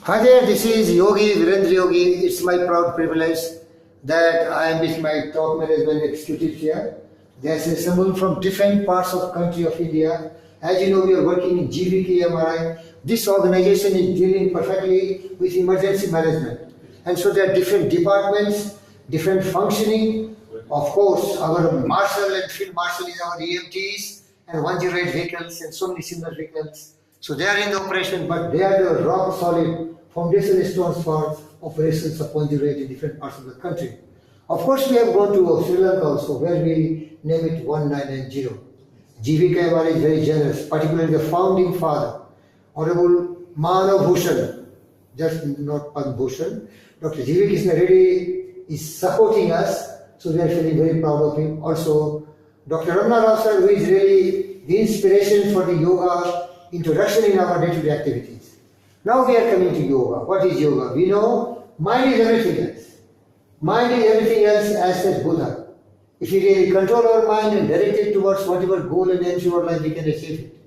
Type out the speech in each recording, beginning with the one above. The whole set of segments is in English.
Hi there, this is Yogi, Virendra Yogi. It's my proud privilege that I am with my top management executive here. They are assembled from different parts of the country of India. As you know, we are working in GVK EMRI. This organization is dealing perfectly with emergency management. And so there are different departments, different functioning. Of course, our marshal and field marshal is our EMTs and 108 vehicles and so many similar vehicles. So they are in the operation, but they are the rock solid foundation stones for operations of 108 in different parts of the country. Of course, we have gone to Sri Lanka also, where we name it 1990. GVK is very generous, particularly the founding father, Honorable Manav Bhushan, just not Padma Bhushan. Dr. GVK Krishna Reddy is supporting us, so we are feeling very proud of him. Also, Dr. Ramna Rao sir, who is really the inspiration for the yoga introduction in our day-to-day activities. Now we are coming to yoga. What is yoga? We know mind is everything else. Mind is everything else, as said Buddha. If we really control our mind and direct it towards whatever goal and aims in our life, we can achieve it.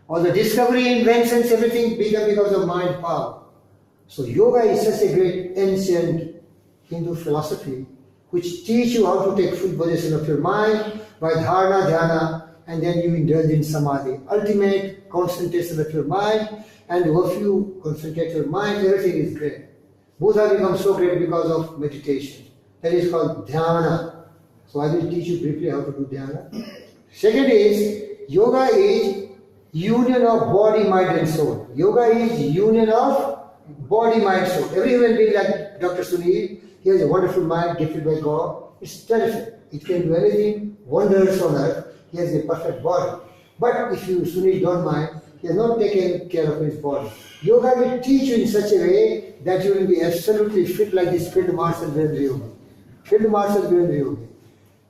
All the discovery, inventions, everything began because of mind power. So yoga is such a great ancient Hindu philosophy which teach you how to take full possession of your mind by dharana, dhyana, and then you indulge in samadhi. Ultimate concentration of your mind, and if you concentrate your mind, everything is great. Both have become so great because of meditation. That is called dhyana. So I will teach you briefly how to do dhyana. Second is, yoga is union of body, mind and soul. Yoga is union of body, mind, soul. Every human being like Dr. Sunil, he has a wonderful mind gifted by God. It's terrific. It can do anything, wonders on earth. He has a perfect body. But if you, Sunil, don't mind, he has not taken care of his body. Yoga will teach you in such a way that you will be absolutely fit like this Field Marshal Virendra Yogi. Field Marshal Virendra Yogi.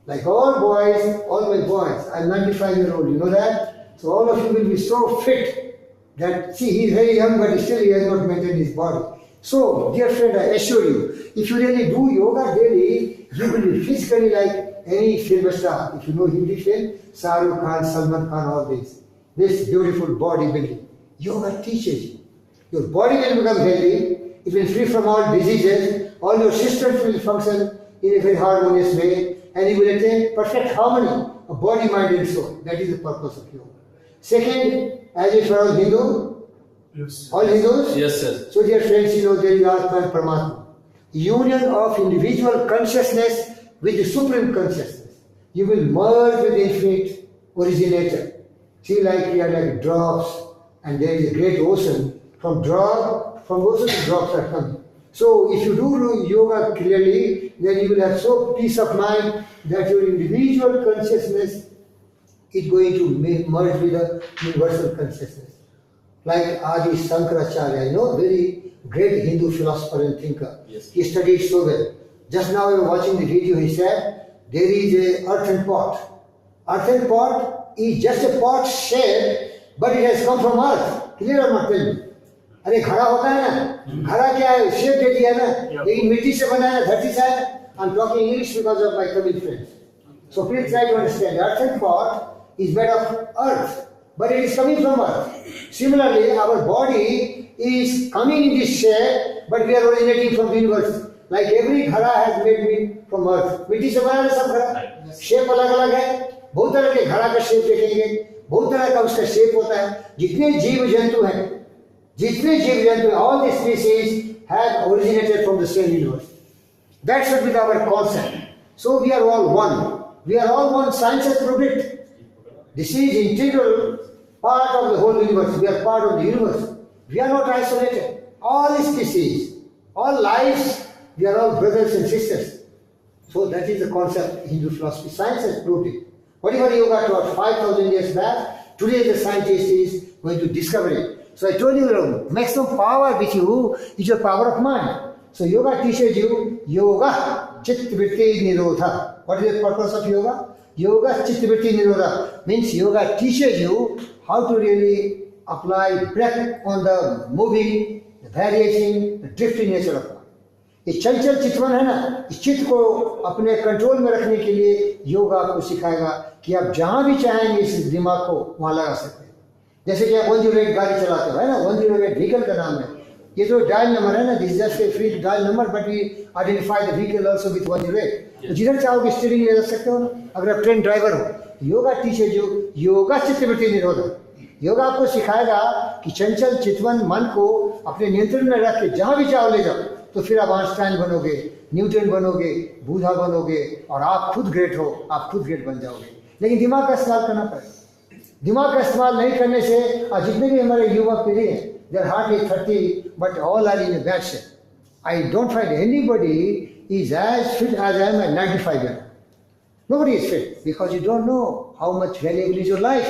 Like all boys, all my boys, I'm 95-year-old, you know that? So all of you will be so fit that, see, he's very young, but still he has not maintained his body. So, dear friend, I assure you, if you really do yoga daily, you will be physically like any film star. If you know Hindi film, Shah Rukh Khan, Salman Khan, all this. This beautiful body building. Yoga teaches you. Your body will become healthy, it will free from all diseases, all your systems will function in a very harmonious way, and you will attain perfect harmony of body, mind and soul. That is the purpose of yoga. Second, as if you are all Hindu, yes. All Hindus? Yes, sir. So dear friends, you know there is Atma and Paramatma. Union of individual consciousness with the supreme consciousness. You will merge with the infinite originator. See, like we are like drops, and there is a great ocean. From ocean to drops are coming. So if you do yoga clearly, then you will have so peace of mind that your individual consciousness is going to merge with the universal consciousness. Like Adi Sankaracharya, you know, very great Hindu philosopher and thinker. Yes. He studied so well. Just now I was watching the video, he said, there is a earthen pot. Earthen pot is just a pot shape, but it has come from earth. Clear or not, tell me? अरे घड़ा होता है ना, घड़ा क्या है, shape दे दिया ना, लेकिन मिट्टी से बना है, धरती से है. I'm talking English because of my Tamil friends. So please try to understand. The earthen pot is made of earth, but it is coming from earth. Similarly, our body is coming in this shape, but we are originating from the universe. Like every घड़ा has made me from earth. मिट्टी से बना है सब घड़ा. Shape अलग अलग है. बहुत तरह के घड़ा का शेप देखेंगे. बहुत तरह का उसका शेप होता है. जितने जीव जंतु हैं, all the species have originated from the same universe. That should be our concept. So we are all one. We are all one. Science has proved it. This is integral part of the whole universe. We are part of the universe. We are not isolated. All species, all lives, we are all brothers and sisters. So that is the concept in Hindu philosophy. Science has proved it. Whatever yoga taught 5,000 years back, today the scientist is going to discover it. So I told you, the maximum power with you is your power of mind. So yoga teaches you yoga chitta vritti nirodha. What is the purpose of yoga? Yoga chitta vritti nirodha means yoga teaches you how to really apply breath on the moving, the variation, the drifting nature of mind. ये चंचल चितवन है ना, इस चित्त को अपने control में रखने के लिए योगा आपको सिखाएगा कि आप जहां भी चाहेंगे इस दिमाग को वहां लगा सकते हैं. जैसे कि आप 108 गाड़ी चलाते हो, है ना, 108 व्हीकल का नाम है. ये जो डायल नंबर है ना, this just a free dial number, but we identify the vehicle also with 108। तो जिधर चाहोगे स्टीयरिंग ले जा सकते हो ना, अगर आप ट्रेन ड्राइवर हो। योगा टीचर जो योगा चित्तवृत्ति निरोधक, योगा आपको सिखाएगा कि चंचल चितवन मन को अपने नियंत्रण में रख के जहां भी चाहो ले जाओ, तो फिर आप आइंस्टाइन बनोगे, न्यूटन बनोगे, बूढ़ा बनोगे, और आप खुद ग्रेट हो, आप खुद ग्रेट बन जाओगे। लेकिन दिमाग का इस्तेमाल करना पड़ेगा। दिमाग का इस्तेमाल नहीं करने से, और जितने भी हमारे युवा पीढ़ी है, they are hardly 30, but all are in a bad shape. I don't find anybody is as fit as I am at 95 years. Nobody is fit because you don't know how much valuable is your life.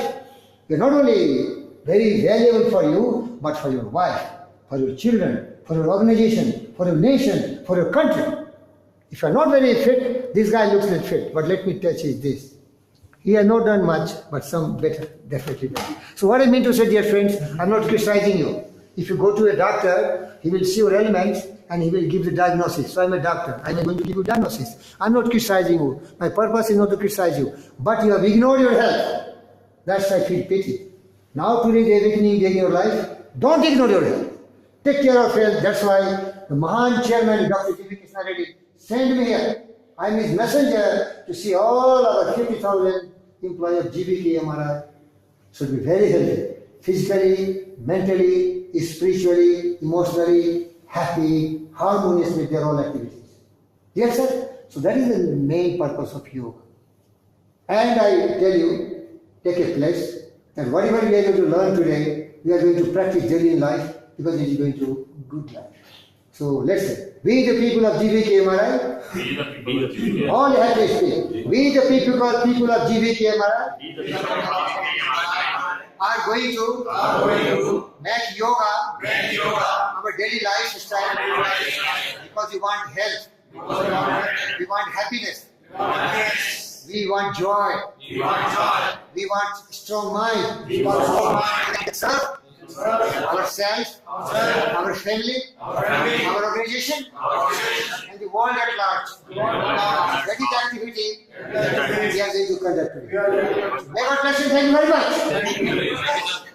You're not only very valuable for you, but for your wife, for your children, for your organization, for your nation, for your country. If you're not very fit, this guy looks like fit, but let me touch is this. He has not done much, but some better, definitely better. So what I mean to say, dear friends, I'm not criticizing you. If you go to a doctor, he will see your ailments and he will give the diagnosis. So I'm a doctor, I'm going to give you diagnosis. I'm not criticizing you. My purpose is not to criticize you. But you have ignored your health. That's why I feel pity. Now today the awakening day in your life, don't ignore your health. Take care of health. That's why the Mahan Chairman, Dr. GVK Reddy, sent me here. I'm his messenger to see all our 50,000 employees of GVK EMRI should be very healthy, physically, mentally, spiritually, emotionally, happy, harmonious with their own activities. Yes, sir? So that is the main purpose of yoga. And I tell you, take a place, and whatever we are going to learn today, we are going to practice daily in life, because it is going to good life. So let's say, we the people of GVK EMRI, all have to speak. We the people of GVK EMRI are going to make yoga our daily lifestyle, because we want health, we want happiness, we want joy, we want strong mind, we want serve ourselves, our family, our organization, and the world at large. That is the activity we are going to conduct today. May God bless you. Thank you very much.